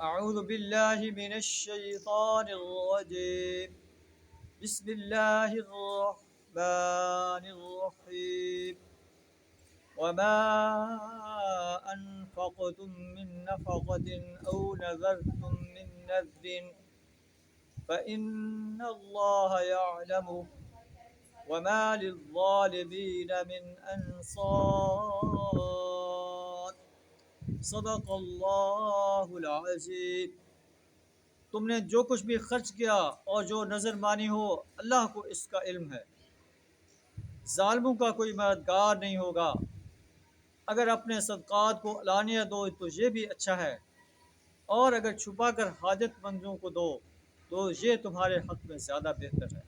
أعوذ بالله من الشيطان الرجيم. بسم الله الرحمن الرحيم. وما أنفقتم من نفقة أو نذرتم من نذر فإن الله يعلم وما للظالمين من أنصار. صدق اللہ العظیم. تم نے جو کچھ بھی خرچ کیا اور جو نظر مانی ہو اللہ کو اس کا علم ہے. ظالموں کا کوئی مددگار نہیں ہوگا. اگر اپنے صدقات کو علانیہ دو تو یہ بھی اچھا ہے، اور اگر چھپا کر حاجت مندوں کو دو تو یہ تمہارے حق میں زیادہ بہتر ہے.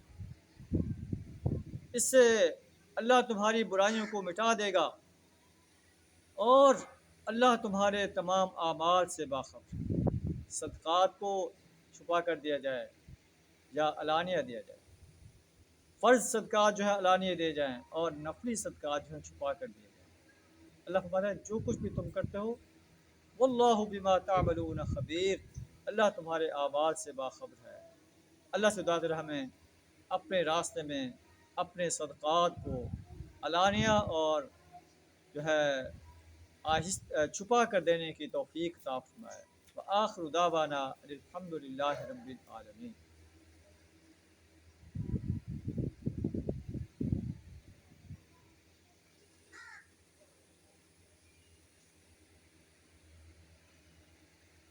اس سے اللہ تمہاری برائیوں کو مٹا دے گا، اور اللہ تمہارے تمام اعمال سے باخبر. صدقات کو چھپا کر دیا جائے یا علانیہ دیا جائے. فرض صدقات جو ہے علانیہ دیے جائیں، اور نفلی صدقات جو ہے چھپا کر دیے جائیں. اللہ فرماتا ہے جو کچھ بھی تم کرتے ہو واللہ بما تعملون خبیر، اللہ تمہارے اعمال سے باخبر ہے. اللہ سے دعا ہے ہمیں اپنے راستے میں اپنے صدقات کو علانیہ اور جو ہے چھپا کر دینے کی توفیق عطا فرمائے. وآخر دعوانا الحمد للہ رب العالمین.